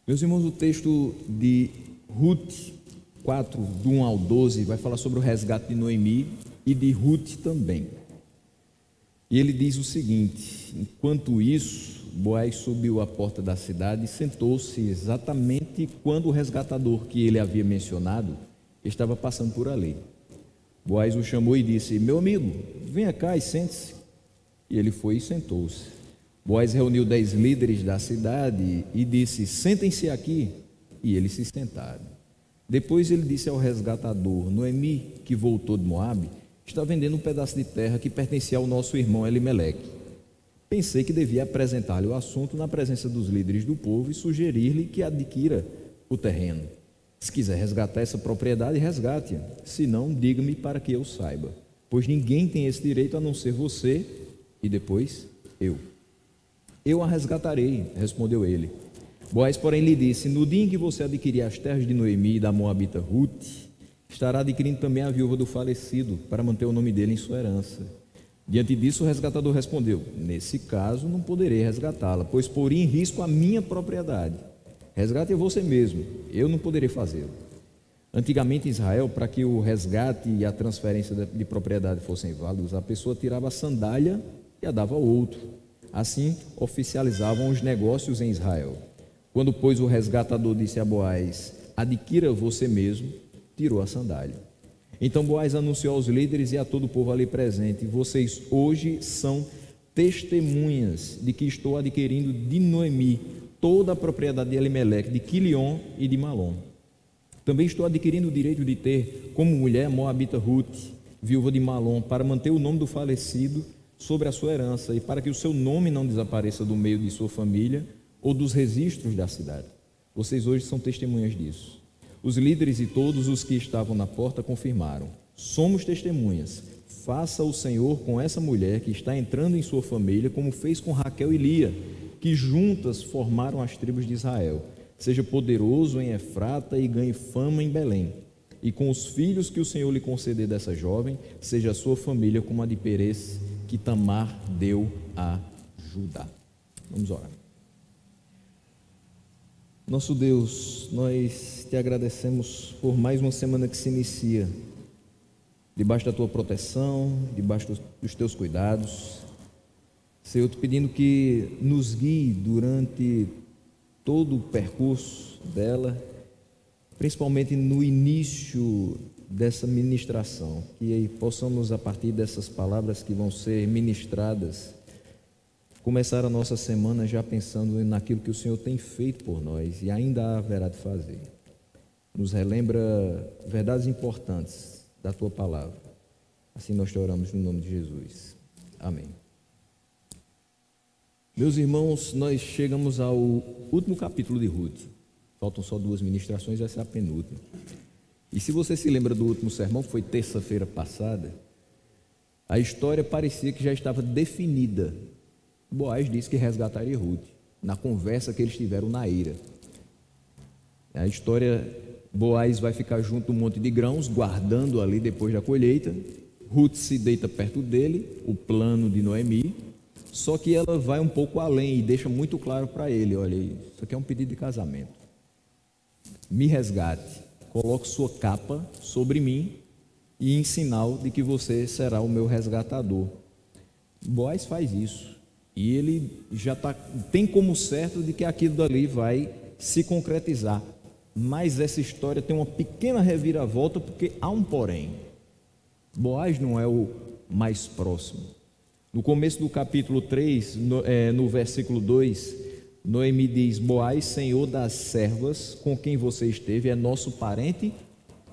Meus irmãos, o texto de Ruth 4, do 1 ao 12, vai falar sobre o resgate de Noemi e de Ruth também. E ele diz o seguinte: enquanto isso, Boaz subiu à porta da cidade e sentou-se exatamente quando o resgatador que ele havia mencionado estava passando por ali. Boaz o chamou e disse: meu amigo, venha cá e sente-se. E ele foi e sentou-se. Boaz reuniu 10 líderes da cidade e disse: sentem-se aqui. E eles se sentaram. Depois ele disse ao resgatador: Noemi, que voltou de Moabe, está vendendo um pedaço de terra que pertencia ao nosso irmão Elimeleque. Pensei que devia apresentar-lhe o assunto na presença dos líderes do povo e sugerir-lhe que adquira o terreno. Se quiser resgatar essa propriedade, resgate-a. Se não, diga-me para que eu saiba, pois ninguém tem esse direito a não ser você e depois eu. Eu a resgatarei, respondeu ele. Boaz, porém, lhe disse: no dia em que você adquirir as terras de Noemi e da moabita Ruth, estará adquirindo também a viúva do falecido, para manter o nome dele em sua herança. Diante disso, o resgatador respondeu: nesse caso, não poderei resgatá-la, pois poria em risco a minha propriedade. Resgate você mesmo, eu não poderei fazê-lo. Antigamente em Israel, para que o resgate e a transferência de propriedade fossem válidos, a pessoa tirava a sandália e a dava ao outro. Assim oficializavam os negócios em Israel. Quando, pois, o resgatador disse a Boaz: adquira você mesmo, tirou a sandália. Então Boaz anunciou aos líderes e a todo o povo ali presente: vocês hoje são testemunhas de que estou adquirindo de Noemi toda a propriedade de Elimeleque, de Quilion e de Malom. Também estou adquirindo o direito de ter como mulher moabita Ruth, viúva de Malom, para manter o nome do falecido sobre a sua herança e para que o seu nome não desapareça do meio de sua família ou dos registros da cidade. Vocês hoje são testemunhas disso. Os líderes e todos os que estavam na porta confirmaram: somos testemunhas. Faça o Senhor com essa mulher que está entrando em sua família, como fez com Raquel e Lia, que juntas formaram as tribos de Israel. Seja poderoso em Efrata e ganhe fama em Belém. E com os filhos que o Senhor lhe conceder dessa jovem, seja a sua família como a de Perez, que Tamar deu a Judá. Vamos orar. Nosso Deus, nós te agradecemos por mais uma semana que se inicia, debaixo da tua proteção, debaixo dos teus cuidados. Senhor, te pedindo que nos guie durante todo o percurso dela, principalmente no início dessa ministração, que possamos, a partir dessas palavras que vão ser ministradas, começar a nossa semana já pensando naquilo que o Senhor tem feito por nós e ainda haverá de fazer. Nos relembra verdades importantes da tua palavra. Assim nós te oramos no nome de Jesus. Amém. Meus irmãos, nós chegamos ao último capítulo de Ruth. Faltam só 2 ministrações, essa é a penúltima. E se você se lembra do último sermão, que foi terça-feira passada, a história parecia que já estava definida. Boaz disse que resgataria Ruth, na conversa que eles tiveram na eira. A história, Boaz vai ficar junto do monte de grãos, guardando ali depois da colheita. Ruth se deita perto dele, o plano de Noemi, só que ela vai um pouco além e deixa muito claro para ele: olha, isso aqui é um pedido de casamento. Me resgate, coloque sua capa sobre mim e em sinal de que você será o meu resgatador. Boaz faz isso. E ele já tem como certo de que aquilo dali vai se concretizar. Mas essa história tem uma pequena reviravolta, porque há um porém. Boaz não é o mais próximo. No começo do capítulo 3, no versículo 2, Noemi diz: Boaz, senhor das servas com quem você esteve, é nosso parente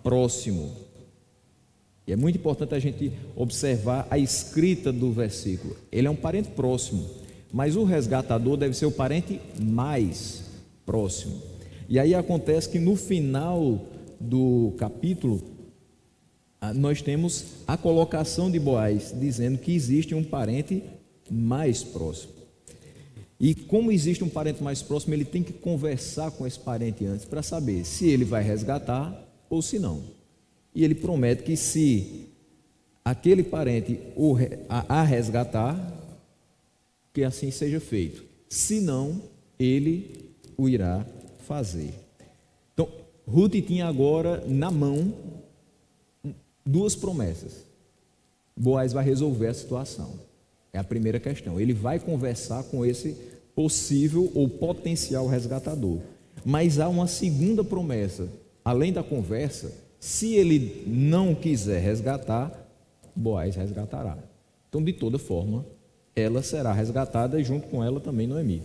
próximo. E é muito importante a gente observar a escrita do versículo. Ele é um parente próximo, mas o resgatador deve ser o parente mais próximo. E aí acontece que no final do capítulo, nós temos a colocação de Boaz, dizendo que existe um parente mais próximo. E como existe um parente mais próximo, ele tem que conversar com esse parente antes, para saber se ele vai resgatar ou se não. E ele promete que se aquele parente a resgatar, que assim seja feito. Se não, ele o irá fazer. Então, Ruth tinha agora na mão duas promessas. Boaz vai resolver a situação. É a primeira questão. Ele vai conversar com esse possível ou potencial resgatador. Mas há uma segunda promessa. Além da conversa, se ele não quiser resgatar, Boaz resgatará. Então, de toda forma, ela será resgatada e junto com ela também Noemi.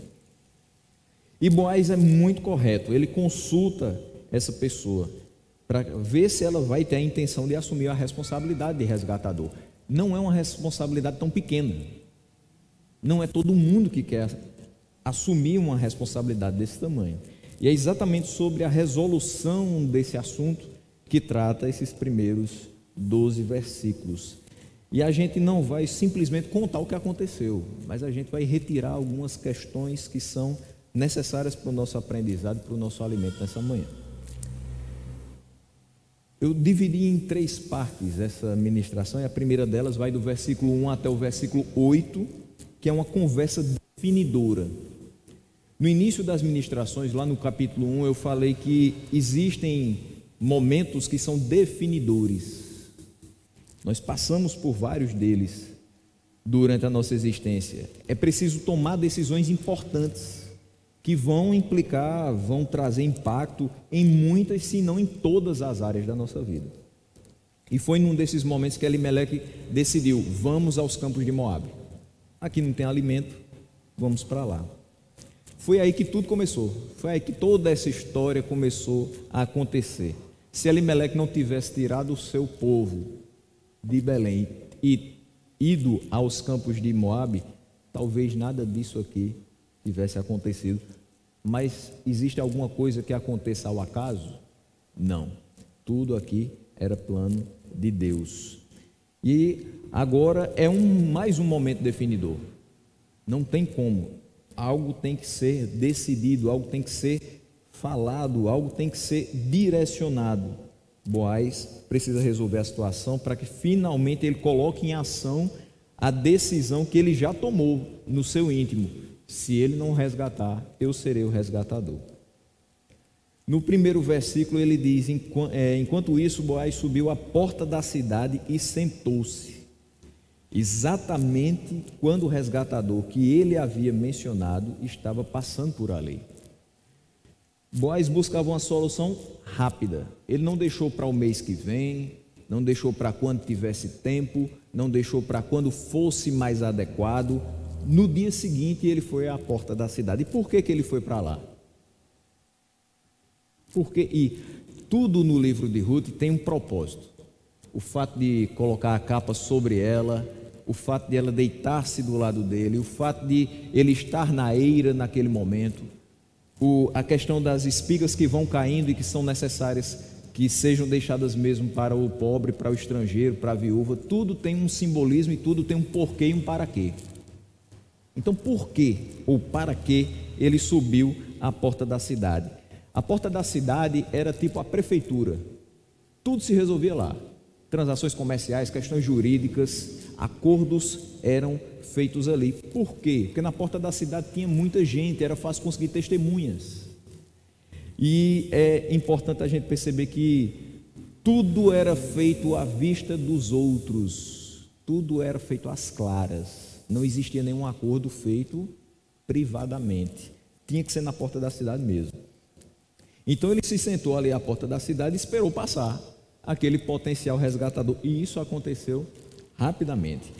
E Boaz é muito correto. Ele consulta essa pessoa para ver se ela vai ter a intenção de assumir a responsabilidade de resgatador. Não é uma responsabilidade tão pequena. Não é todo mundo que quer assumir uma responsabilidade desse tamanho. E é exatamente sobre a resolução desse assunto que trata esses primeiros 12 versículos. E a gente não vai simplesmente contar o que aconteceu, mas a gente vai retirar algumas questões que são necessárias para o nosso aprendizado, para o nosso alimento nessa manhã. Eu dividi em 3 partes essa ministração, e a primeira delas vai do versículo 1 até o versículo 8, que é uma conversa definidora. No início das ministrações, lá no capítulo 1, eu falei que existem momentos que são definidores. Nós passamos por vários deles durante a nossa existência. É preciso tomar decisões importantes que vão implicar, vão trazer impacto em muitas, se não em todas as áreas da nossa vida. E foi num desses momentos que Elimeleque decidiu: vamos aos campos de Moabe. Aqui não tem alimento, vamos para lá. Foi aí que tudo começou. Foi aí que toda essa história começou a acontecer. Se Elimeleque não tivesse tirado o seu povo de Belém e ido aos campos de Moabe, talvez nada disso aqui tivesse acontecido. Mas existe alguma coisa que aconteça ao acaso? Não. Tudo aqui era plano de Deus. E agora é mais um momento definidor. Não tem como. Algo tem que ser decidido, algo tem que ser falado, algo tem que ser direcionado. Boaz precisa resolver a situação para que finalmente ele coloque em ação a decisão que ele já tomou no seu íntimo: se ele não resgatar, eu serei o resgatador. No primeiro versículo ele diz: enquanto isso, Boaz subiu à porta da cidade e sentou-se, exatamente quando o resgatador que ele havia mencionado estava passando por ali. Boaz buscava uma solução rápida. Ele não deixou para o mês que vem, não deixou para quando tivesse tempo, não deixou para quando fosse mais adequado. No dia seguinte ele foi à porta da cidade. E por que ele foi para lá? E tudo no livro de Ruth tem um propósito. O fato de colocar a capa sobre ela, o fato de ela deitar-se do lado dele, o fato de ele estar na eira naquele momento, a questão das espigas que vão caindo e que são necessárias que sejam deixadas mesmo para o pobre, para o estrangeiro, para a viúva. Tudo tem um simbolismo e tudo tem um porquê e um para quê. Então, por quê ou para quê ele subiu à porta da cidade? A porta da cidade era tipo a prefeitura. Tudo se resolvia lá. Transações comerciais, questões jurídicas, acordos eram feitos ali. Por quê? Porque na porta da cidade tinha muita gente, era fácil conseguir testemunhas. E é importante a gente perceber que tudo era feito à vista dos outros, tudo era feito às claras, não existia nenhum acordo feito privadamente, tinha que ser na porta da cidade mesmo. Então ele se sentou ali à porta da cidade e esperou passar aquele potencial resgatador, e isso aconteceu rapidamente.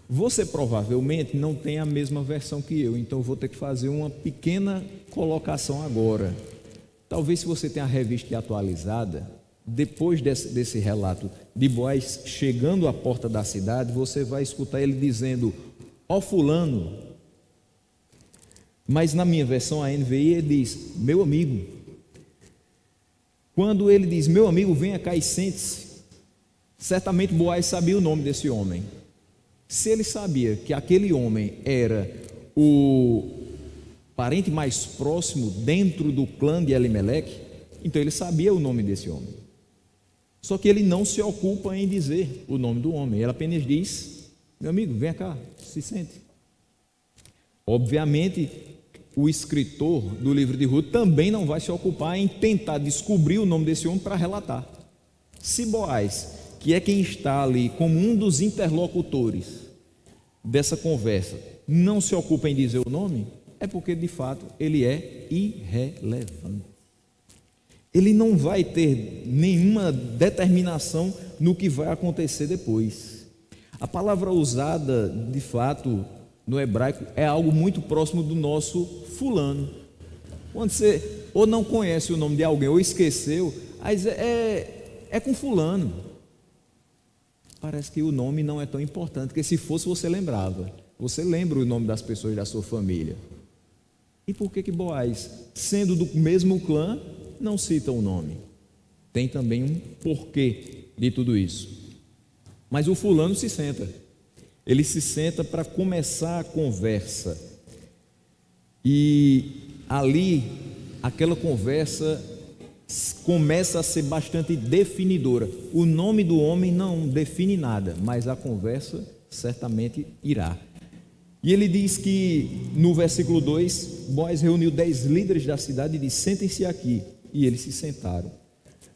Você provavelmente não tem a mesma versão que eu, então eu vou ter que fazer uma pequena colocação agora. Talvez, se você tenha a revista atualizada, depois desse relato de Boaz chegando à porta da cidade, você vai escutar ele dizendo: ó fulano. Mas na minha versão, a NVI, ele diz: meu amigo. Quando ele diz: meu amigo, venha cá e sente-se, certamente Boaz sabia o nome desse homem. Se ele sabia que aquele homem era o parente mais próximo dentro do clã de Elimeleque, então ele sabia o nome desse homem. Só que ele não se ocupa em dizer o nome do homem, ele apenas diz: meu amigo, venha cá, se sente. Obviamente, o escritor do livro de Ruth também não vai se ocupar em tentar descobrir o nome desse homem para relatar. Se Boaz, que é quem está ali como um dos interlocutores dessa conversa, não se ocupa em dizer o nome, é porque de fato ele é irrelevante. Ele não vai ter nenhuma determinação no que vai acontecer depois. A palavra usada de fato no hebraico é algo muito próximo do nosso fulano. Quando você ou não conhece o nome de alguém ou esqueceu, aí é com fulano. Parece que o nome não é tão importante, porque se fosse você lembrava. Você lembra o nome das pessoas da sua família. E por que Boaz, sendo do mesmo clã, não cita o nome? Tem também um porquê de tudo isso. Mas o fulano se senta. Ele se senta para começar a conversa. E ali, aquela conversa começa a ser bastante definidora. O nome do homem não define nada, mas a conversa certamente irá. E ele diz que no versículo 2, Boaz reuniu 10 líderes da cidade e disse: sentem-se aqui. E eles se sentaram.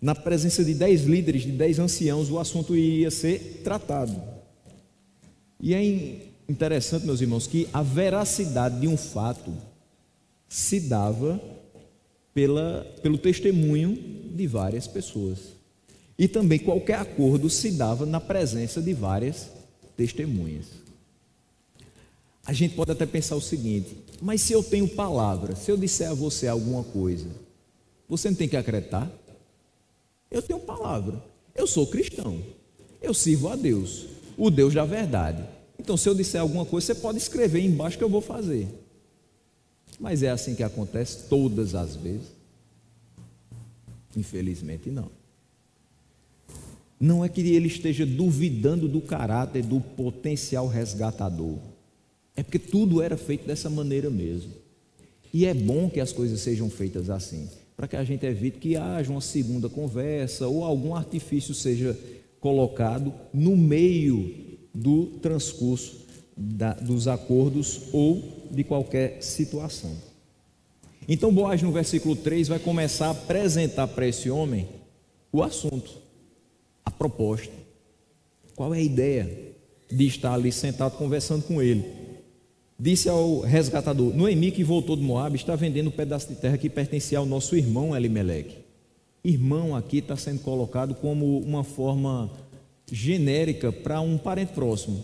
Na presença de 10 líderes, de 10 anciãos, o assunto iria ser tratado. E é interessante, meus irmãos, que a veracidade de um fato se dava pelo testemunho de várias pessoas. E também qualquer acordo se dava na presença de várias testemunhas. A gente pode até pensar o seguinte: mas se eu tenho palavra, se eu disser a você alguma coisa, você não tem que acreditar? Eu tenho palavra, eu sou cristão, eu sirvo a Deus, o Deus da verdade. Então, se eu disser alguma coisa, você pode escrever embaixo que eu vou fazer. Mas é assim que acontece todas as vezes? Infelizmente não. Não é que ele esteja duvidando do caráter do potencial resgatador. É porque tudo era feito dessa maneira mesmo. E é bom que as coisas sejam feitas assim, para que a gente evite que haja uma segunda conversa ou algum artifício seja colocado no meio do transcurso dos acordos ou de qualquer situação. Então Boaz, no versículo 3, vai começar a apresentar para esse homem o assunto, a proposta. Qual é a ideia de estar ali sentado conversando com ele? Disse ao resgatador: Noemi, que voltou de Moabe, está vendendo um pedaço de terra que pertencia ao nosso irmão Elimeleque. Irmão aqui está sendo colocado como uma forma genérica para um parente próximo.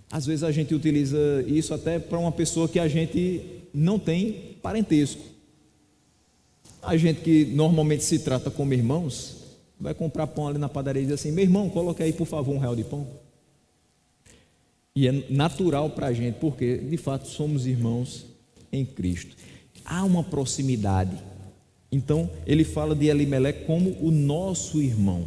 Às vezes a gente utiliza isso até para uma pessoa que a gente não tem parentesco. A gente que normalmente se trata como irmãos, vai comprar pão ali na padaria e diz assim: meu irmão, coloque aí por favor R$1 de pão. E é natural para a gente, porque de fato somos irmãos em Cristo. Há uma proximidade. Então ele fala de Elimeleque como o nosso irmão.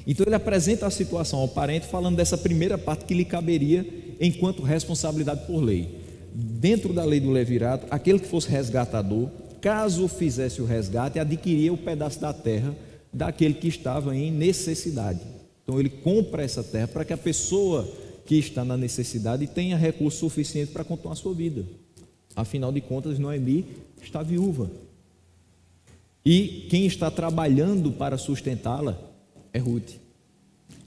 Então ele apresenta a situação ao parente falando dessa primeira parte que lhe caberia enquanto responsabilidade por lei. Dentro da lei do levirato, aquele que fosse resgatador, caso fizesse o resgate, adquiria o pedaço da terra daquele que estava em necessidade. Então ele compra essa terra para que a pessoa que está na necessidade tenha recurso suficiente para continuar a sua vida. Afinal de contas, Noemi está viúva. E quem está trabalhando para sustentá-la é Ruth.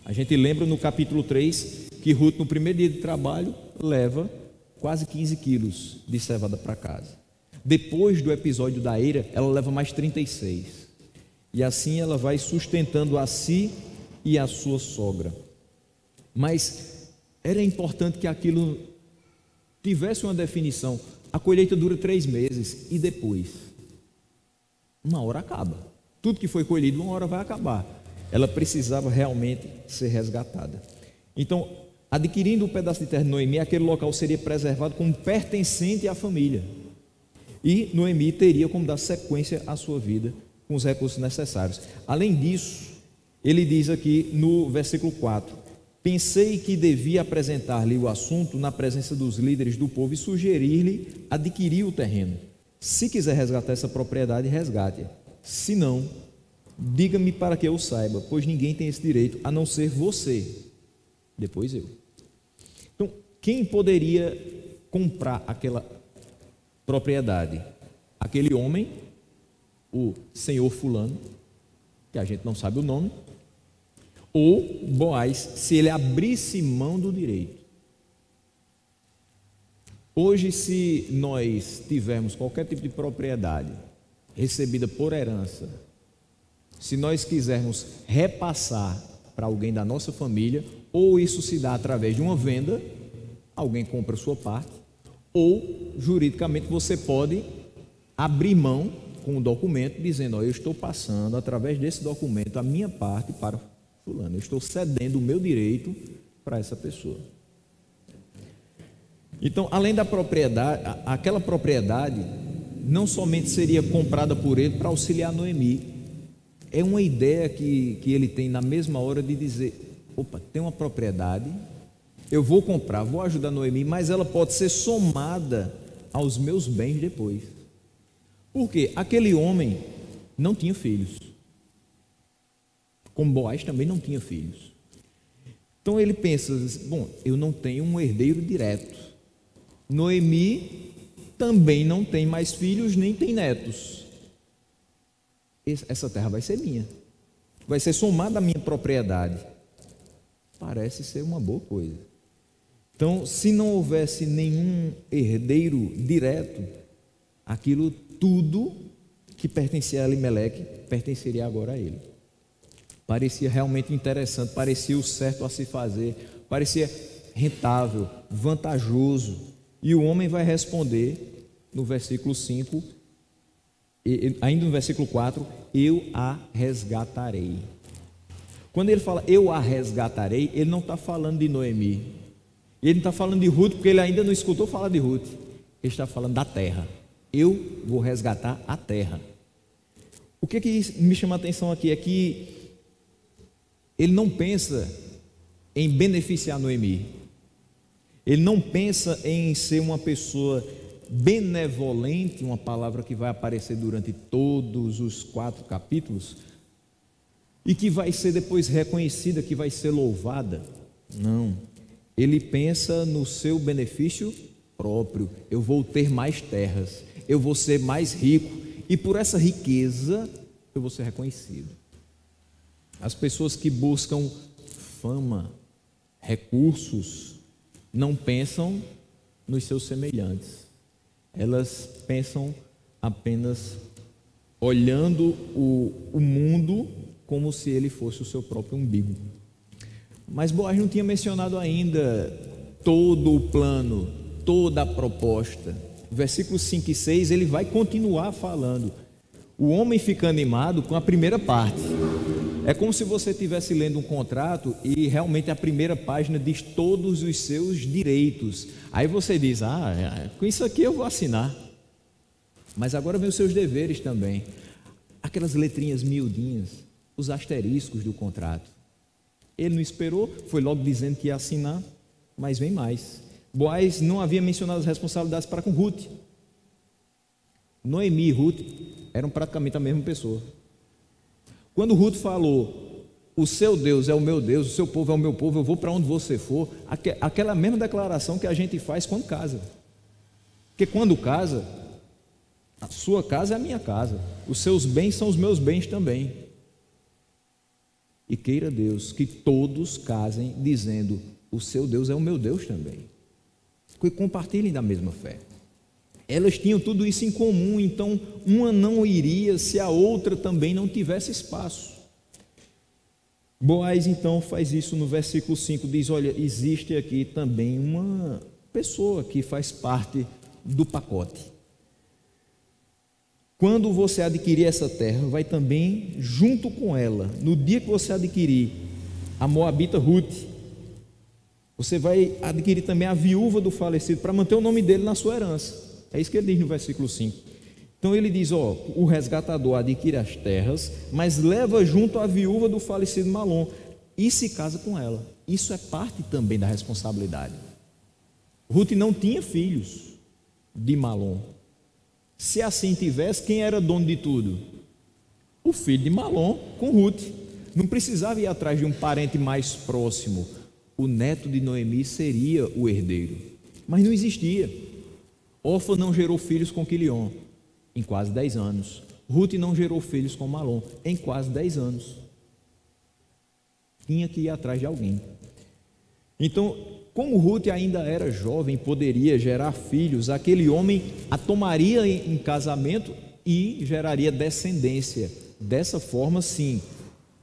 A gente lembra no capítulo 3 que Ruth, no primeiro dia de trabalho, leva quase 15 quilos de cevada para casa. Depois do episódio da eira, ela leva mais 36. E assim ela vai sustentando a si e a sua sogra. Mas era importante que aquilo tivesse uma definição. A colheita dura 3 meses e depois? Uma hora acaba. Tudo que foi colhido, uma hora vai acabar. Ela precisava realmente ser resgatada. Então, adquirindo o pedaço de terra de Noemi, aquele local seria preservado como pertencente à família. E Noemi teria como dar sequência à sua vida com os recursos necessários. Além disso, ele diz aqui no versículo 4: pensei que devia apresentar-lhe o assunto na presença dos líderes do povo e sugerir-lhe adquirir o terreno. Se quiser resgatar essa propriedade, resgate-a. Se não, diga-me para que eu saiba, pois ninguém tem esse direito a não ser você, depois eu. Então, quem poderia comprar propriedade. Aquele homem, o senhor fulano, que a gente não sabe o nome, ou Boaz, se ele abrisse mão do direito. Hoje, se nós tivermos qualquer tipo de propriedade recebida por herança, se nós quisermos repassar para alguém da nossa família, ou isso se dá através de uma venda, alguém compra a sua parte, ou juridicamente você pode abrir mão com um documento dizendo: ó, eu estou passando através desse documento a minha parte para fulano, eu estou cedendo o meu direito para essa pessoa. Então, além da propriedade, aquela propriedade não somente seria comprada por ele para auxiliar Noemi, é uma ideia que ele tem na mesma hora de dizer: opa, tem uma propriedade, eu vou comprar, vou ajudar Noemi, mas ela pode ser somada aos meus bens depois. Porque aquele homem não tinha filhos, como Boaz também não tinha filhos. Então ele pensa: bom, eu não tenho um herdeiro direto, Noemi também não tem mais filhos, nem tem netos. Essa terra vai ser minha, vai ser somada à minha propriedade. Parece ser uma boa coisa. Então, se não houvesse nenhum herdeiro direto, aquilo tudo que pertencia a Elimeleque pertenceria agora a ele. Parecia realmente interessante, parecia o certo a se fazer, parecia rentável, vantajoso. E o homem vai responder no versículo 5, ainda no versículo 4, eu a resgatarei. Quando ele fala eu a resgatarei, ele não está falando de Noemi, ele não está falando de Ruth, porque ele ainda não escutou falar de Ruth. Ele está falando da terra. Eu vou resgatar a terra. O que me chama a atenção aqui é que ele não pensa em beneficiar Noemi, ele não pensa em ser uma pessoa benevolente, uma palavra que vai aparecer durante todos os 4 capítulos e que vai ser depois reconhecida, que vai ser louvada. Não, ele pensa no seu benefício próprio. Eu vou ter mais terras, eu vou ser mais rico e por essa riqueza eu vou ser reconhecido. As pessoas que buscam fama, recursos, não pensam nos seus semelhantes, elas pensam apenas olhando o mundo como se ele fosse o seu próprio umbigo. Mas Boaz não tinha mencionado ainda todo o plano, toda a proposta. Versículos 5 e 6 ele vai continuar falando. O homem fica animado com a primeira parte. É como se você estivesse lendo um contrato e realmente a primeira página diz todos os seus direitos. Aí você diz: com isso aqui eu vou assinar. Mas agora vem os seus deveres também. Aquelas letrinhas miudinhas, os asteriscos do contrato. Ele não esperou, foi logo dizendo que ia assinar, mas vem mais. Boaz não havia mencionado as responsabilidades para com Ruth. Noemi e Ruth eram praticamente a mesma pessoa. Quando Ruth falou: o seu Deus é o meu Deus, o seu povo é o meu povo, eu vou para onde você for, aquela mesma declaração que a gente faz quando casa. Porque quando casa, a sua casa é a minha casa, os seus bens são os meus bens também. E queira Deus que todos casem dizendo: o seu Deus é o meu Deus também. Que compartilhem da mesma fé. Elas tinham tudo isso em comum, então uma não iria se a outra também não tivesse espaço. Boaz então faz isso no versículo 5, diz: olha, existe aqui também uma pessoa que faz parte do pacote. Quando você adquirir essa terra, vai também junto com ela, no dia que você adquirir a moabita Ruth, você vai adquirir também a viúva do falecido, para manter o nome dele na sua herança. É isso que ele diz no versículo 5. Então ele diz: o resgatador adquire as terras, mas leva junto a viúva do falecido Malom e se casa com ela. Isso é parte também da responsabilidade. Ruth não tinha filhos de Malom. Se assim tivesse, quem era dono de tudo? O filho de Malom com Ruth. Não precisava ir atrás de um parente mais próximo. O neto de Noemi seria o herdeiro, mas não existia. Orfa não gerou filhos com Quilion em quase 10 anos. Ruth não gerou filhos com Malom em quase 10 anos. Tinha que ir atrás de alguém. Então, como Ruth ainda era jovem, poderia gerar filhos, aquele homem a tomaria em casamento e geraria descendência. Dessa forma, sim,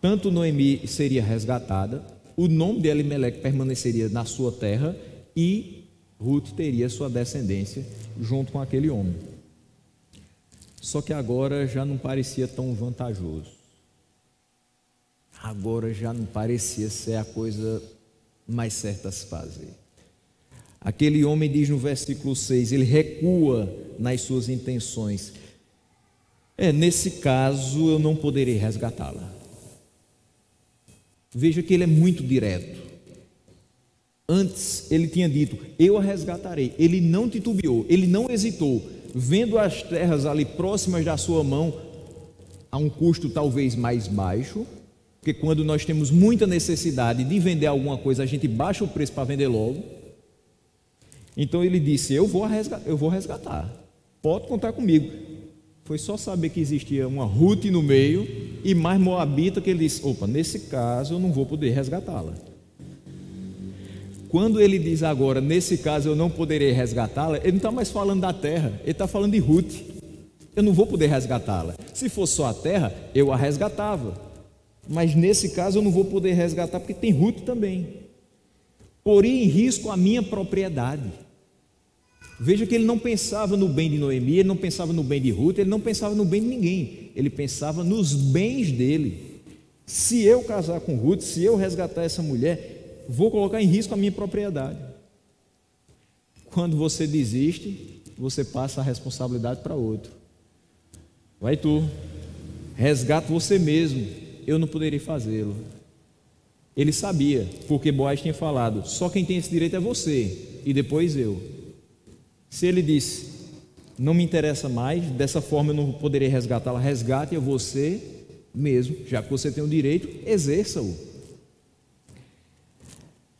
tanto Noemi seria resgatada, o nome de Elimeleque permaneceria na sua terra e Ruth teria sua descendência junto com aquele homem. Só que agora já não parecia tão vantajoso. Agora já não parecia ser a coisa mais certa a se fazer. Aquele homem diz no versículo 6, ele recua nas suas intenções. Nesse caso eu não poderei resgatá-la. Veja que ele é muito direto. Antes ele tinha dito, eu a resgatarei. Ele não titubeou, ele não hesitou. Vendo as terras ali próximas da sua mão, a um custo talvez mais baixo, porque quando nós temos muita necessidade de vender alguma coisa, a gente baixa o preço para vender logo. Então ele disse, eu vou resgatar, pode contar comigo. Foi só saber que existia uma Ruth no meio e mais moabita que ele disse, opa, nesse caso eu não vou poder resgatá-la. Quando ele diz agora, nesse caso eu não poderei resgatá-la, ele não está mais falando da terra, ele está falando de Ruth. Eu não vou poder resgatá-la. Se fosse só a terra, eu a resgatava. Mas nesse caso eu não vou poder resgatar porque tem Ruth também. Porém em risco a minha propriedade. Veja que ele não pensava no bem de Noemi, ele não pensava no bem de Ruth, ele não pensava no bem de ninguém. Ele pensava nos bens dele. Se eu casar com Ruth, se eu resgatar essa mulher, vou colocar em risco a minha propriedade. Quando você desiste, você passa a responsabilidade para outro. Vai tu, resgata você mesmo, eu não poderei fazê-lo. Ele sabia, porque Boaz tinha falado, só quem tem esse direito é você, e depois eu. Se ele disse, não me interessa mais, dessa forma eu não poderei resgatá-la, resgate a você mesmo, já que você tem o direito, exerça-o.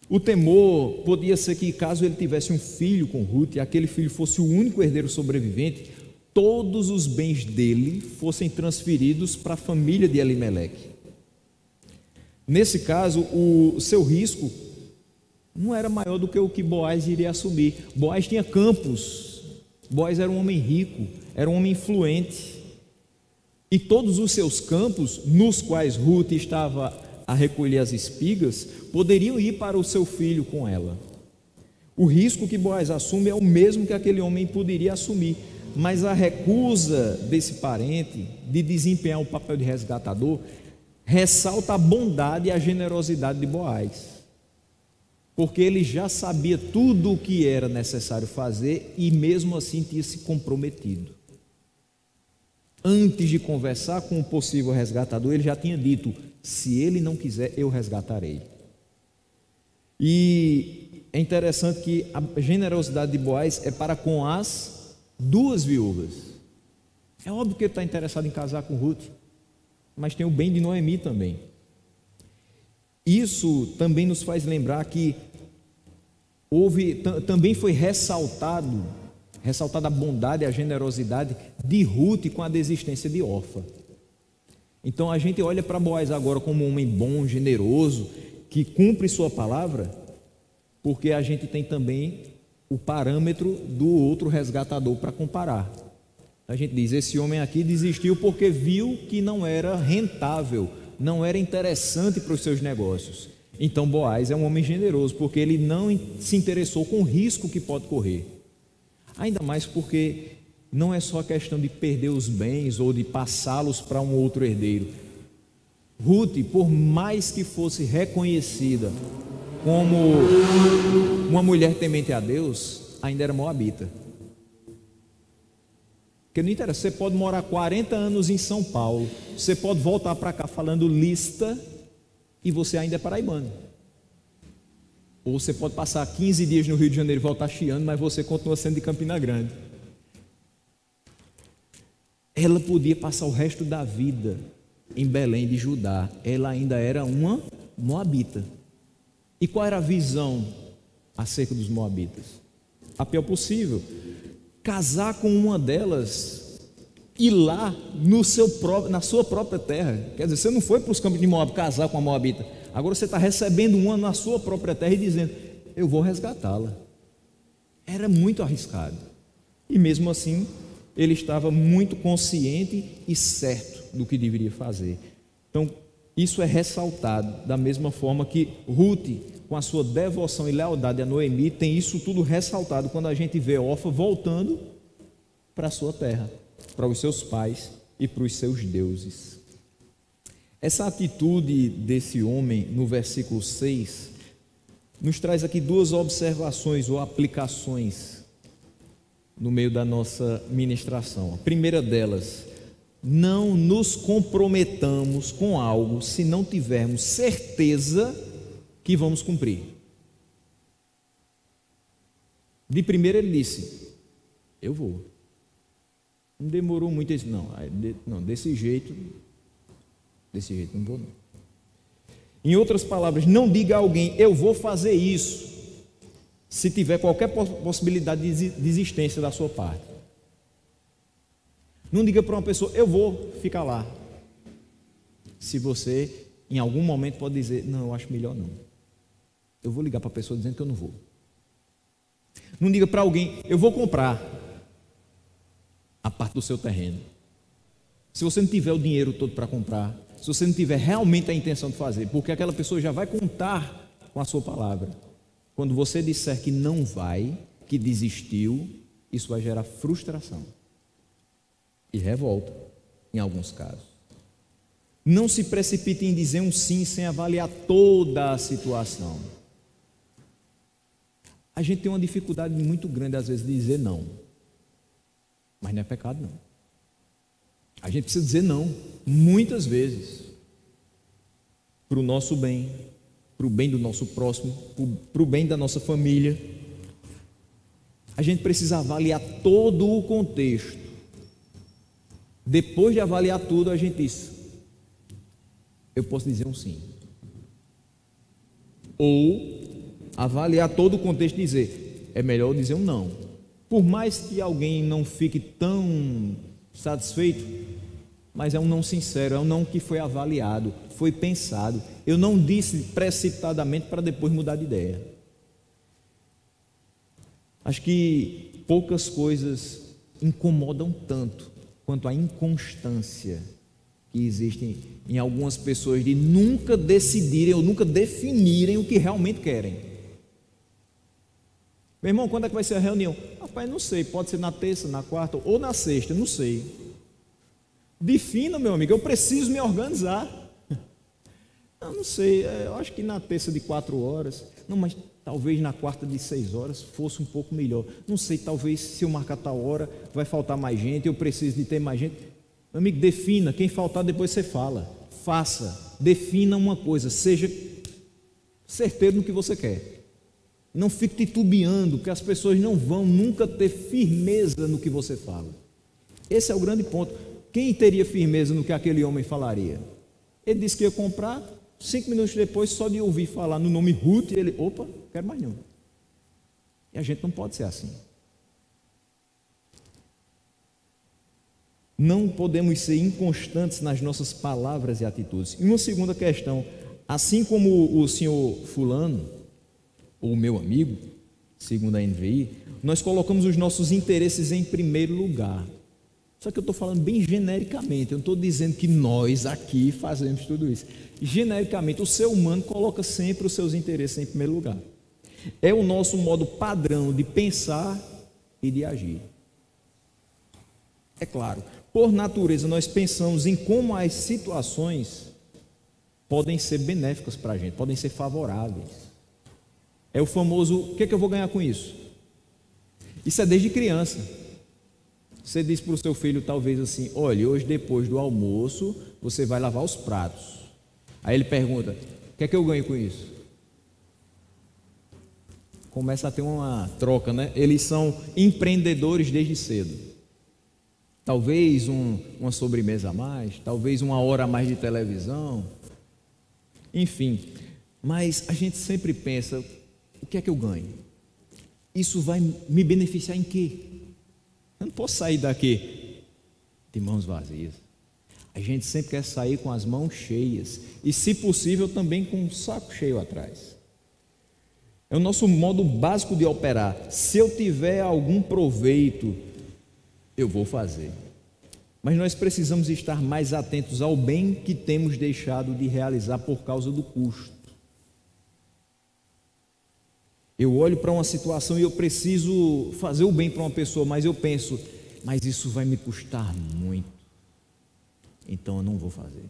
O temor podia ser que, caso ele tivesse um filho com Ruth, e aquele filho fosse o único herdeiro sobrevivente, todos os bens dele fossem transferidos para a família de Elimeleque. Nesse caso, o seu risco não era maior do que o que Boaz iria assumir. Boaz tinha campos, Boaz era um homem rico, era um homem influente, e todos os seus campos, nos quais Ruth estava a recolher as espigas, poderiam ir para o seu filho com ela. O risco que Boaz assume é o mesmo que aquele homem poderia assumir, mas a recusa desse parente de desempenhar o papel de resgatador ressalta a bondade e a generosidade de Boaz, porque ele já sabia tudo o que era necessário fazer e mesmo assim tinha se comprometido. Antes de conversar com o possível resgatador, ele já tinha dito, se ele não quiser, eu resgatarei. E é interessante que a generosidade de Boaz é para com as duas viúvas. É óbvio que ele está interessado em casar com Ruth, mas tem o bem de Noemi também. Isso também nos faz lembrar que também foi ressaltada a bondade e a generosidade de Ruth com a desistência de Orfa. Então a gente olha para Boaz agora como um homem bom, generoso, que cumpre sua palavra, porque a gente tem também o parâmetro do outro resgatador para comparar. A gente diz, esse homem aqui desistiu porque viu que não era rentável, não era interessante para os seus negócios. Então Boaz é um homem generoso, porque ele não se interessou com o risco que pode correr. Ainda mais porque não é só a questão de perder os bens ou de passá-los para um outro herdeiro. Ruth, por mais que fosse reconhecida como uma mulher temente a Deus, ainda era moabita. Porque não interessa, você pode morar 40 anos em São Paulo, você pode voltar para cá falando lista e você ainda é paraibano. Ou você pode passar 15 dias no Rio de Janeiro e voltar chiando, mas você continua sendo de Campina Grande. Ela podia passar o resto da vida em Belém de Judá, ela ainda era uma moabita. E qual era a visão acerca dos moabitas? A pior possível. casar com uma delas e lá no na sua própria terra. Quer dizer, você não foi para os campos de Moab casar com a moabita, agora você está recebendo uma na sua própria terra e dizendo: eu vou resgatá-la. Era muito arriscado, e mesmo assim ele estava muito consciente e certo do que deveria fazer. Então isso é ressaltado da mesma forma que Ruth, com a sua devoção e lealdade a Noemi, tem isso tudo ressaltado quando a gente vê Orfa voltando para a sua terra, para os seus pais e para os seus deuses. Essa atitude desse homem no versículo 6 nos traz aqui duas observações ou aplicações no meio da nossa ministração. A primeira delas: não nos comprometamos com algo se não tivermos certeza que vamos cumprir. De primeira ele disse: eu vou. Não demorou muito, ele disse: não, desse jeito não vou não. Em outras palavras, não diga a alguém: eu vou fazer isso, se tiver qualquer possibilidade de desistência da sua parte. Não diga para uma pessoa: eu vou ficar lá, se você em algum momento pode dizer: não, eu acho melhor não. Eu vou ligar para a pessoa dizendo que eu não vou. Não diga para alguém: eu vou comprar a parte do seu terreno, se você não tiver o dinheiro todo para comprar, se você não tiver realmente a intenção de fazer, porque aquela pessoa já vai contar com a sua palavra. Quando você disser que não vai, que desistiu, isso vai gerar frustração e revolta em alguns casos. Não se precipite em dizer um sim sem avaliar toda a situação. A gente tem uma dificuldade muito grande às vezes de dizer não, mas não é pecado não. A gente precisa dizer não muitas vezes, para o nosso bem, para o bem do nosso próximo, para o bem da nossa família. A gente precisa avaliar todo o contexto. Depois de avaliar tudo, a gente diz: eu posso dizer um sim. Ou avaliar todo o contexto e dizer: é melhor dizer um não. Por mais que alguém não fique tão satisfeito, mas é um não sincero, é um não que foi avaliado, foi pensado. Eu não disse precipitadamente para depois mudar de ideia. Acho que poucas coisas incomodam tanto quanto a inconstância que existe em algumas pessoas de nunca decidirem ou nunca definirem o que realmente querem. Meu irmão, quando é que vai ser a reunião? Rapaz, não sei, pode ser na terça, na quarta ou na sexta, não sei. Defina, meu amigo, eu preciso me organizar. Não sei, eu acho que na terça de 4 horas, não, mas talvez na quarta de 6 horas fosse um pouco melhor. Não sei, talvez se eu marcar tal hora vai faltar mais gente, eu preciso de ter mais gente. Meu amigo, defina, quem faltar depois você fala. Faça, defina uma coisa, seja certeiro no que você quer. Não fique titubeando, porque as pessoas não vão nunca ter firmeza no que você fala. Esse é o grande ponto. Quem teria firmeza no que aquele homem falaria? Ele disse que ia comprar, 5 minutos depois, só de ouvir falar no nome Ruth, ele: opa, não quero mais não. E a gente não pode ser assim. Não podemos ser inconstantes nas nossas palavras e atitudes. E uma segunda questão: assim como o senhor fulano, ou o meu amigo, segundo a NVI, nós colocamos os nossos interesses em primeiro lugar. Só que eu estou falando bem genericamente, eu não estou dizendo que nós aqui fazemos tudo isso. Genericamente, o ser humano coloca sempre os seus interesses em primeiro lugar. É o nosso modo padrão de pensar e de agir. É claro, por natureza, nós pensamos em como as situações podem ser benéficas para a gente, podem ser favoráveis. É o famoso: o que é que eu vou ganhar com isso? Isso é desde criança. Você diz para o seu filho talvez assim: olha, hoje depois do almoço você vai lavar os pratos. Aí ele pergunta: o que é que eu ganho com isso? Começa a ter uma troca, né? Eles são empreendedores desde cedo. Talvez uma sobremesa a mais, talvez 1 hora a mais de televisão, enfim. Mas a gente sempre pensa: o que é que eu ganho? Isso vai me beneficiar em quê? Eu não posso sair daqui de mãos vazias. A gente sempre quer sair com as mãos cheias e, se possível, também com um saco cheio atrás. É o nosso modo básico de operar. Se eu tiver algum proveito, eu vou fazer. Mas nós precisamos estar mais atentos ao bem que temos deixado de realizar por causa do custo. Eu olho para uma situação e eu preciso fazer o bem para uma pessoa, mas eu penso, mas isso vai me custar muito, então eu não vou fazer.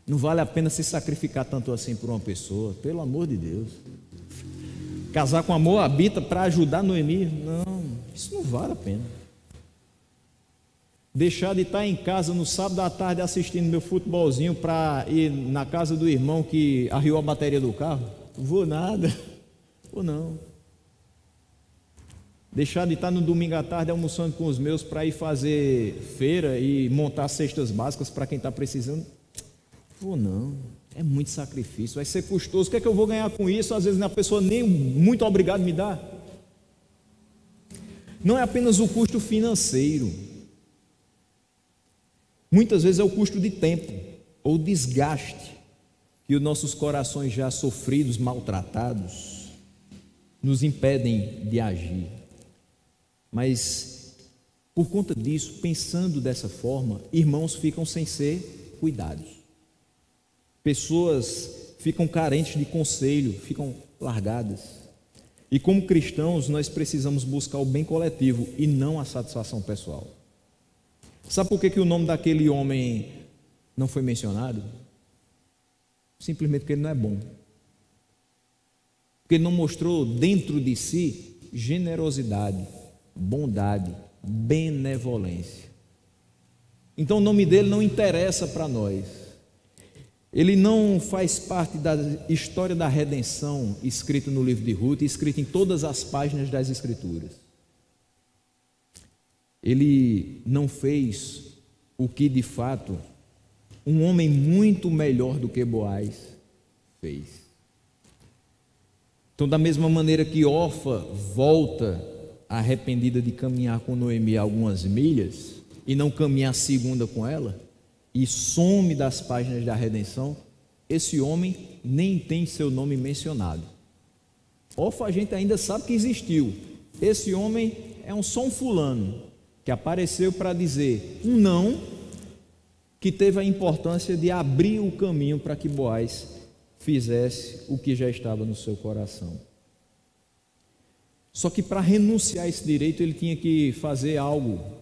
Não vale a pena se sacrificar tanto assim por uma pessoa, pelo amor de Deus. Casar com a Moabita para ajudar Noemi, não, isso não vale a pena. Deixar de estar em casa no sábado à tarde assistindo meu futebolzinho para ir na casa do irmão que arriou a bateria do carro, não vou nada. Ou não. Deixar de estar no domingo à tarde almoçando com os meus para ir fazer feira e montar cestas básicas para quem está precisando. Ou não. É muito sacrifício, vai ser custoso. O que é que eu vou ganhar com isso? Às vezes a pessoa nem muito obrigado me dá. Não é apenas o custo financeiro. Muitas vezes é o custo de tempo ou desgaste que os nossos corações já sofridos, maltratados, nos impedem de agir. Mas, por conta disso, pensando dessa forma, irmãos ficam sem ser cuidados. Pessoas ficam carentes de conselho, ficam largadas. E como cristãos, nós precisamos buscar o bem coletivo e não a satisfação pessoal. Sabe por que o nome daquele homem não foi mencionado? Simplesmente porque ele não é bom. Porque ele não mostrou dentro de si generosidade, bondade, benevolência. Então o nome dele não interessa para nós. Ele não faz parte da história da redenção escrita no livro de Ruth, escrita em todas as páginas das Escrituras. Ele não fez o que de fato um homem muito melhor do que Boaz fez. Então, da mesma maneira que Orfa volta arrependida de caminhar com Noemi algumas milhas e não caminha a segunda com ela e some das páginas da redenção, esse homem nem tem seu nome mencionado. Orfa a gente ainda sabe que existiu. Esse homem é só um fulano que apareceu para dizer um não, que teve a importância de abrir o caminho para que Boaz fizesse o que já estava no seu coração. Só que para renunciar a esse direito ele tinha que fazer algo.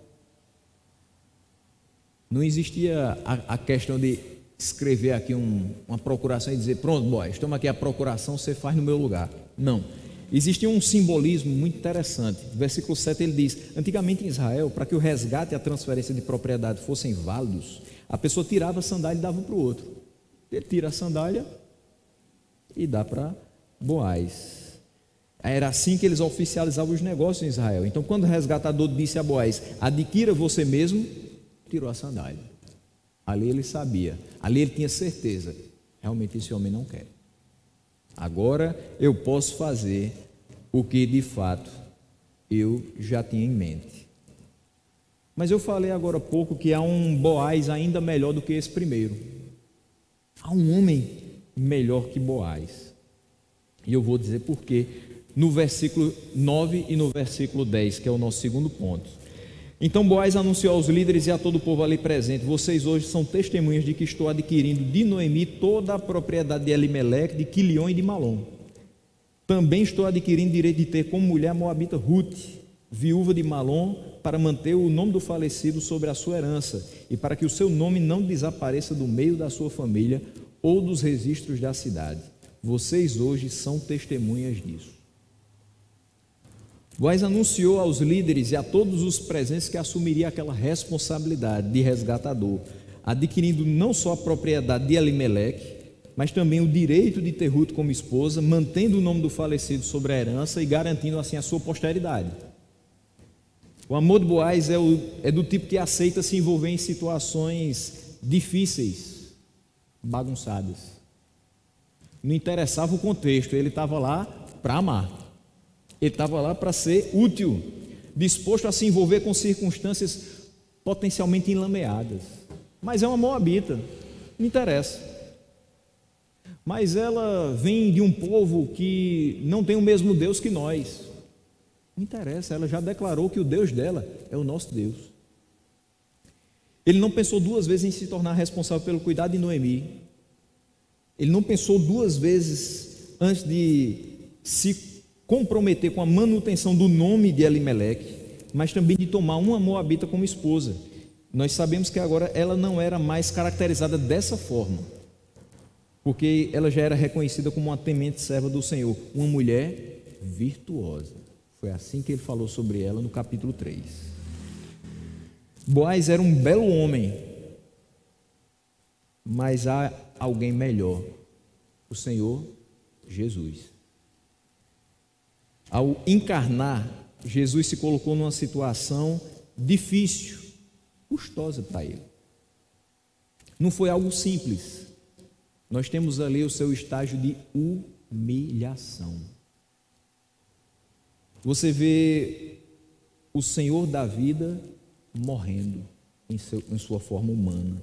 Não existia a questão de escrever aqui uma procuração e dizer, pronto, Boaz, toma aqui a procuração, você faz no meu lugar. Não. Existia um simbolismo muito interessante. No versículo 7 ele diz, antigamente em Israel, para que o resgate e a transferência de propriedade fossem válidos, a pessoa tirava a sandália e dava para o outro. Ele tira a sandália e dá para Boaz. Era assim que eles oficializavam os negócios em Israel. Então, quando o resgatador disse a Boaz, adquira você mesmo, tirou a sandália. Ali ele sabia, ali ele tinha certeza, realmente esse homem não quer. Agora eu posso fazer o que de fato eu já tinha em mente. Mas eu falei agora há pouco que há um Boaz ainda melhor do que esse primeiro. Há um homem melhor que Boaz. E eu vou dizer por quê. No versículo 9 e no versículo 10, que é o nosso segundo ponto. Então Boaz anunciou aos líderes e a todo o povo ali presente, vocês hoje são testemunhas de que estou adquirindo de Noemi toda a propriedade de Elimeleque, de Quilion e de Malom. Também estou adquirindo direito de ter como mulher a moabita Ruth, viúva de Malom, para manter o nome do falecido sobre a sua herança e para que o seu nome não desapareça do meio da sua família ou dos registros da cidade. Vocês hoje são testemunhas disso. Boaz anunciou aos líderes e a todos os presentes que assumiria aquela responsabilidade de resgatador, adquirindo não só a propriedade de Elimeleque, mas também o direito de ter Ruth como esposa, mantendo o nome do falecido sobre a herança e garantindo assim a sua posteridade. O amor de Boaz é do tipo que aceita se envolver em situações difíceis, bagunçadas. Não interessava o contexto, ele estava lá para amar. Ele estava lá para ser útil. disposto a se envolver com circunstâncias potencialmente enlameadas. Mas é uma moabita, não interessa. Mas ela vem de um povo que não tem o mesmo Deus que nós. Não interessa, ela já declarou que o Deus dela é o nosso Deus. Ele não pensou duas vezes em se tornar responsável pelo cuidado de Noemi. Ele não pensou duas vezes antes de se comprometer com a manutenção do nome de Elimeleque, mas também de tomar uma moabita como esposa. Nós sabemos que agora ela não era mais caracterizada dessa forma, porque ela já era reconhecida como uma temente serva do Senhor, uma mulher virtuosa. Foi assim que ele falou sobre ela no capítulo 3. Boaz era um belo homem, mas há alguém melhor, o Senhor Jesus. Ao encarnar, Jesus se colocou numa situação difícil, custosa para ele. Não foi algo simples. Nós temos ali o seu estágio de humilhação. Você vê o Senhor da vida morrendo em sua forma humana.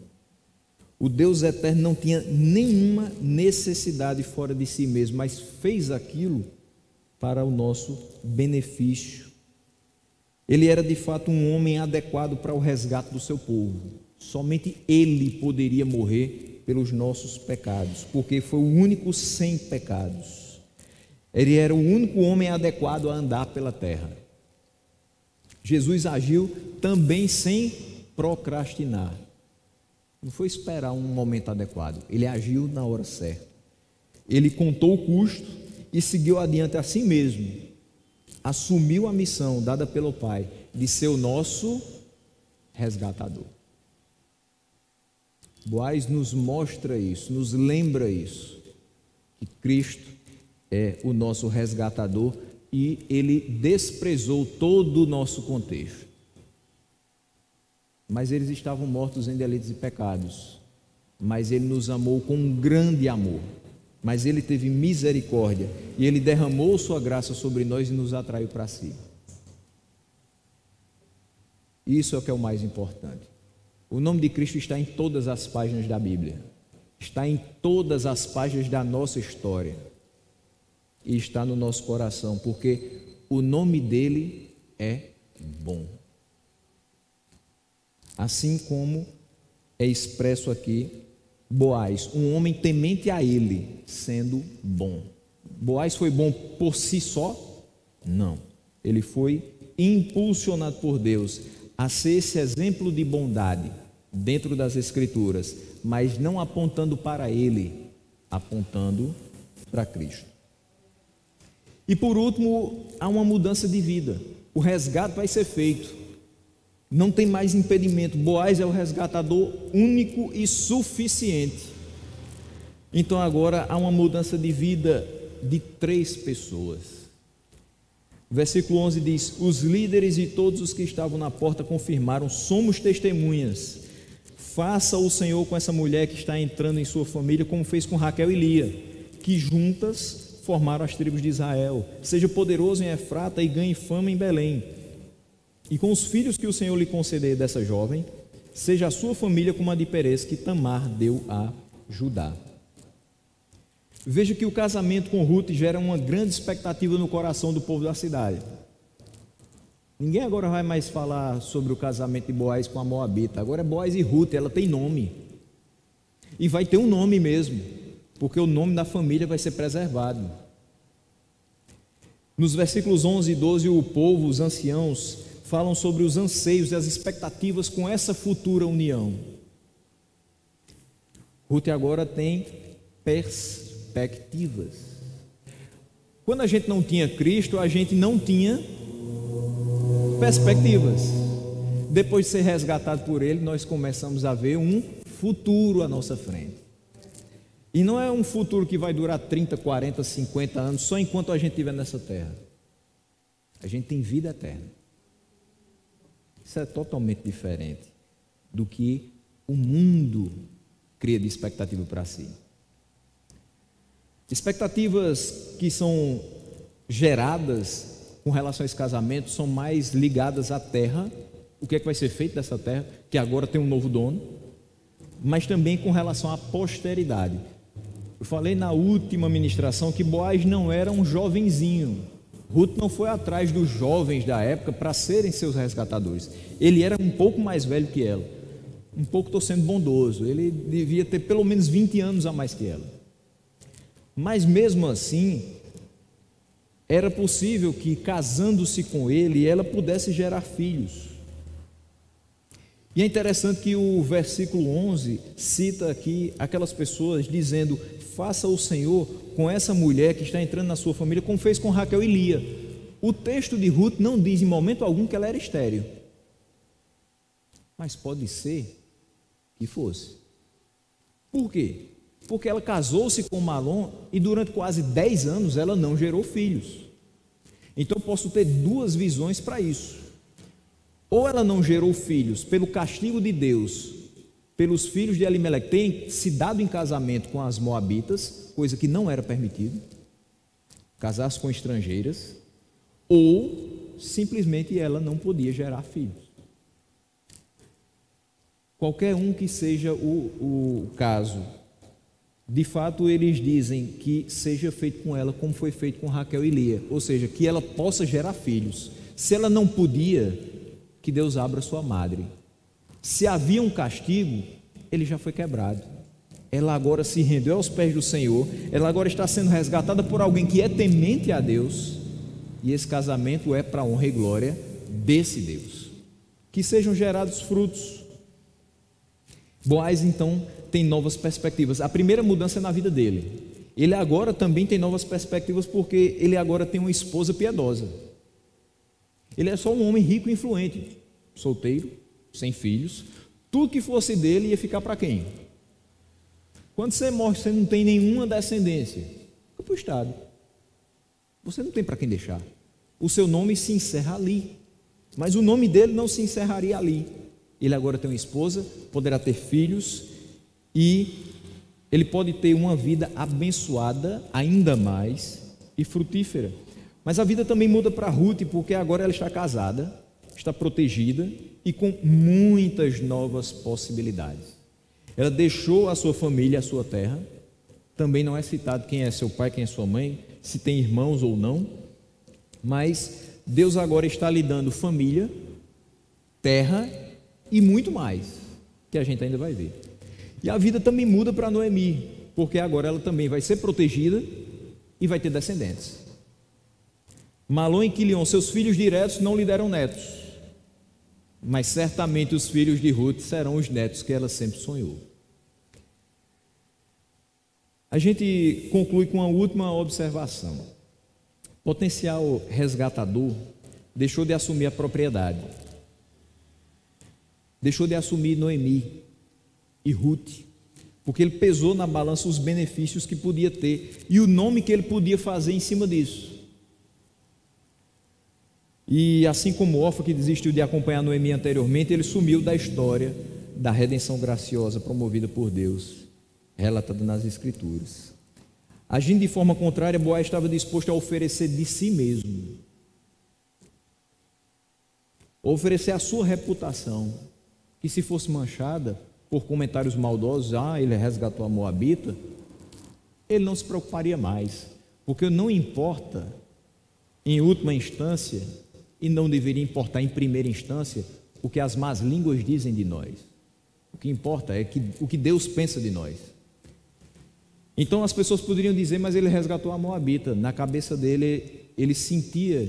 O Deus eterno não tinha nenhuma necessidade fora de si mesmo, mas fez aquilo para o nosso benefício. Ele era de fato um homem adequado para o resgate do seu povo. Somente ele poderia morrer pelos nossos pecados, porque foi o único sem pecados. Ele era o único homem adequado a andar pela terra. Jesus agiu também sem procrastinar. Não foi esperar um momento adequado. Ele agiu na hora certa. Ele contou o custo e seguiu adiante assim mesmo. Assumiu a missão dada pelo Pai de ser o nosso resgatador. Boaz nos mostra isso, nos lembra isso, que Cristo é o nosso resgatador e ele desprezou todo o nosso contexto. Mas eles estavam mortos em delitos e pecados, mas ele nos amou com um grande amor, mas ele teve misericórdia e ele derramou sua graça sobre nós e nos atraiu para si. Isso é o que é o mais importante. O nome de Cristo está em todas as páginas da Bíblia, está em todas as páginas da nossa história e está no nosso coração, porque o nome dele é bom. Assim como é expresso aqui, Boaz, um homem temente a ele, sendo bom. Boaz foi bom por si só? Não. Ele foi impulsionado por Deus a ser esse exemplo de bondade dentro das Escrituras, mas não apontando para ele, apontando para Cristo. E por último, há uma mudança de vida. O resgate vai ser feito. Não tem mais impedimento. Boaz é o resgatador único e suficiente. Então agora há uma mudança de vida de 3 pessoas. Versículo 11 diz: os líderes e todos os que estavam na porta confirmaram: somos testemunhas. Faça o Senhor com essa mulher que está entrando em sua família, como fez com Raquel e Lia, que juntas formaram as tribos de Israel. Seja poderoso em Efrata e ganhe fama em Belém. E com os filhos que o Senhor lhe conceder dessa jovem, seja a sua família como a de Perez, que Tamar deu a Judá. Veja que o casamento com Ruth gera uma grande expectativa no coração do povo da cidade. Ninguém agora vai mais falar sobre o casamento de Boaz com a Moabita. Agora é Boaz e Ruth, ela tem nome. E vai ter um nome mesmo, porque o nome da família vai ser preservado. Nos versículos 11 e 12, o povo, os anciãos, falam sobre os anseios e as expectativas com essa futura união. Ruth agora tem perspectivas. Quando a gente não tinha Cristo, a gente não tinha perspectivas. Depois de ser resgatado por Ele, nós começamos a ver um futuro à nossa frente. E não é um futuro que vai durar 30, 40, 50 anos, só enquanto a gente estiver nessa terra. A gente tem vida eterna. Isso é totalmente diferente do que o mundo cria de expectativa para si. Expectativas que são geradas com relação a esse casamento são mais ligadas à terra, o que é que vai ser feito dessa terra, que agora tem um novo dono, mas também com relação à posteridade. Eu falei na última ministração que Boaz não era um jovenzinho. Ruth não foi atrás dos jovens da época para serem seus resgatadores. Ele era um pouco mais velho que ela. Um pouco, estou sendo bondoso, ele devia ter pelo menos 20 anos a mais que ela. Mas mesmo assim, era possível que, casando-se com ele, ela pudesse gerar filhos. E é interessante que o versículo 11 cita aqui aquelas pessoas dizendo: faça o Senhor com essa mulher que está entrando na sua família, como fez com Raquel e Lia. O texto de Ruth não diz em momento algum que ela era estéril, mas pode ser que fosse. Por quê? Porque ela casou-se com Malom e durante quase 10 anos ela não gerou filhos. Então eu posso ter duas visões para isso. Ou ela não gerou filhos pelo castigo de Deus, pelos filhos de Elimeleque terem se dado em casamento com as moabitas, coisa que não era permitido, casar-se com estrangeiras, ou simplesmente ela não podia gerar filhos. Qualquer um que seja o caso, de fato eles dizem que seja feito com ela como foi feito com Raquel e Lia, ou seja, que ela possa gerar filhos. Se ela não podia, que Deus abra sua madre. Se havia um castigo, ele já foi quebrado. Ela agora se rendeu aos pés do Senhor, ela agora está sendo resgatada por alguém que é temente a Deus, e esse casamento é para a honra e glória desse Deus. Que sejam gerados frutos. Boaz então tem novas perspectivas. A primeira mudança é na vida dele. Ele agora também tem novas perspectivas porque ele agora tem uma esposa piedosa. Ele é só um homem rico e influente, solteiro, sem filhos. Tudo que fosse dele ia ficar para quem? Quando você morre, você não tem nenhuma descendência, fica para o Estado. Você não tem para quem deixar. O seu nome se encerra ali, mas o nome dele não se encerraria ali. Ele agora tem uma esposa, poderá ter filhos e ele pode ter uma vida abençoada ainda mais e frutífera. Mas a vida também muda para Ruth, porque agora ela está casada, está protegida e com muitas novas possibilidades. Ela deixou a sua família, a sua terra. Também não é citado quem é seu pai, quem é sua mãe, se tem irmãos ou não, mas Deus agora está lhe dando família, terra e muito mais, que a gente ainda vai ver. E a vida também muda para Noemi, porque agora ela também vai ser protegida e vai ter descendentes. Malom e Quilion, seus filhos diretos, não lhe deram netos, mas certamente os filhos de Ruth serão os netos que ela sempre sonhou. A gente conclui com uma última observação. O potencial resgatador deixou de assumir a propriedade, deixou de assumir Noemi e Ruth, porque ele pesou na balança os benefícios que podia ter e o nome que ele podia fazer em cima disso. E assim como Orfa, que desistiu de acompanhar Noemi anteriormente, ele sumiu da história da redenção graciosa promovida por Deus, relatada nas Escrituras. Agindo de forma contrária, Boaz estava disposto a oferecer de si mesmo, oferecer a sua reputação, que se fosse manchada por comentários maldosos, ele resgatou a moabita, ele não se preocuparia mais, porque não importa em última instância, e não deveria importar em primeira instância, o que as más línguas dizem de nós. O que importa é o que Deus pensa de nós. Então as pessoas poderiam dizer, mas ele resgatou a moabita. Na cabeça dele, ele sentia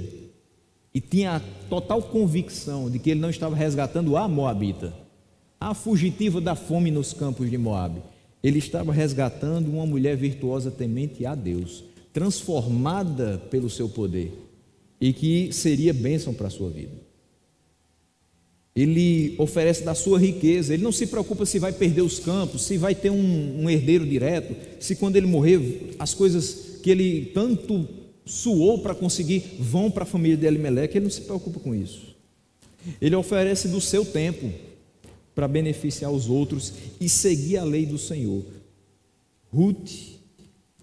e tinha a total convicção de que ele não estava resgatando a moabita, a fugitiva da fome nos campos de Moabe. Ele estava resgatando uma mulher virtuosa, temente a Deus, transformada pelo seu poder, e que seria bênção para a sua vida. Ele oferece da sua riqueza, ele não se preocupa se vai perder os campos, se vai ter um herdeiro direto, se quando ele morrer, as coisas que ele tanto suou para conseguir vão para a família de Elimeleque, ele não se preocupa com isso. Ele oferece do seu tempo para beneficiar os outros e seguir a lei do Senhor. Ruth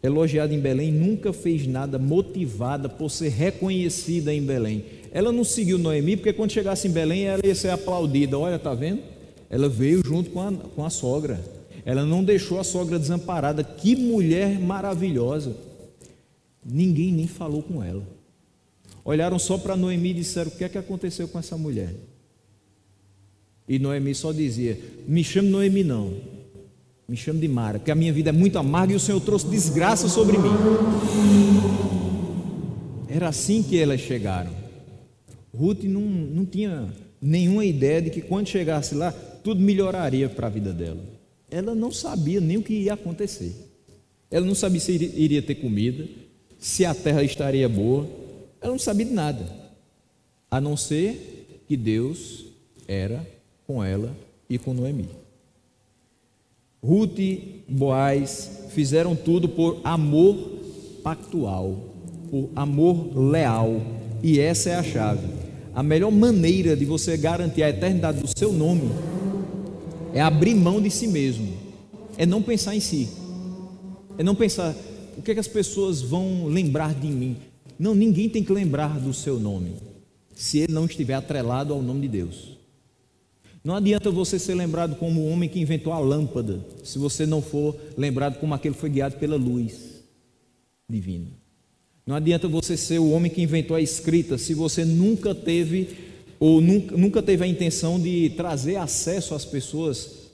elogiada em Belém, nunca fez nada motivada por ser reconhecida em Belém. Ela não seguiu Noemi, porque quando chegasse em Belém, ela ia ser aplaudida. Olha, está vendo? Ela veio junto com a sogra. Ela não deixou a sogra desamparada. Que mulher maravilhosa. Ninguém nem falou com ela. Olharam só para Noemi e disseram: o que é que aconteceu com essa mulher? E Noemi só dizia: me chame Noemi não, me chame de Mara, porque a minha vida é muito amarga e o Senhor trouxe desgraça sobre mim. Era assim que elas chegaram. Ruth não tinha nenhuma ideia de que quando chegasse lá, tudo melhoraria para a vida dela. Ela não sabia nem o que ia acontecer. Ela não sabia se iria ter comida, se a terra estaria boa. Ela não sabia de nada, a não ser que Deus era com ela e com Noemi. Ruth e Boaz fizeram tudo por amor pactual, por amor leal, e essa é a chave. A melhor maneira de você garantir a eternidade do seu nome é abrir mão de si mesmo, é não pensar em si, é não pensar o que é que as pessoas vão lembrar de mim. Não, ninguém tem que lembrar do seu nome se ele não estiver atrelado ao nome de Deus. Não adianta você ser lembrado como o homem que inventou a lâmpada, se você não for lembrado como aquele que foi guiado pela luz divina. Não adianta você ser o homem que inventou a escrita, se você nunca teve ou nunca teve a intenção de trazer acesso às pessoas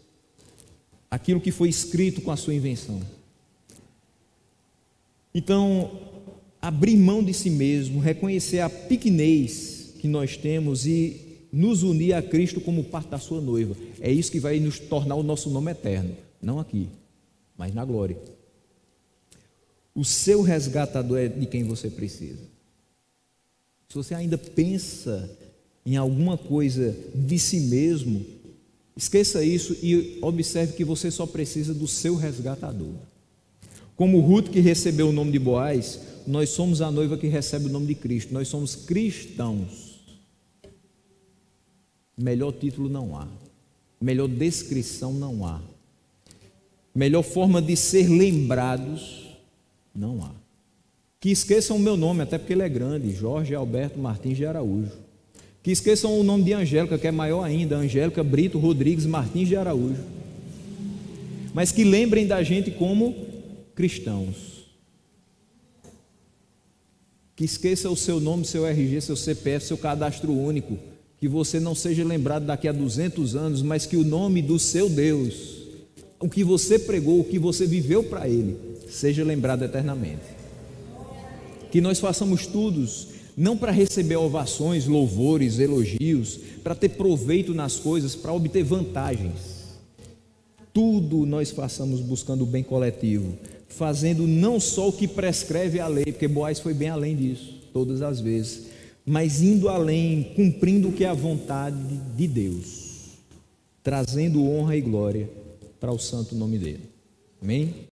aquilo que foi escrito com a sua invenção. Então, abrir mão de si mesmo, reconhecer a pequenez que nós temos e nos unir a Cristo como parte da sua noiva. É isso que vai nos tornar o nosso nome eterno, não aqui, mas na glória. O seu resgatador é de quem você precisa. Se você ainda pensa em alguma coisa de si mesmo, esqueça isso e observe que você só precisa do seu resgatador. Como Ruth, que recebeu o nome de Boaz, nós somos a noiva que recebe o nome de Cristo. Nós somos cristãos. Melhor título não há, melhor descrição não há, melhor forma de ser lembrados não há. Que esqueçam o meu nome, até porque ele é grande: Jorge Alberto Martins de Araújo. Que esqueçam o nome de Angélica, que é maior ainda: Angélica Brito Rodrigues Martins de Araújo. Mas que lembrem da gente como cristãos. Que esqueça o seu nome, seu RG, seu CPF, seu cadastro único. Que você não seja lembrado daqui a 200 anos, mas que o nome do seu Deus, o que você pregou, o que você viveu para Ele, seja lembrado eternamente. Que nós façamos tudo, não para receber ovações, louvores, elogios, para ter proveito nas coisas, para obter vantagens. Tudo nós façamos buscando o bem coletivo, fazendo não só o que prescreve a lei, porque Boaz foi bem além disso, todas as vezes, mas indo além, cumprindo o que é a vontade de Deus, trazendo honra e glória para o santo nome dele. Amém?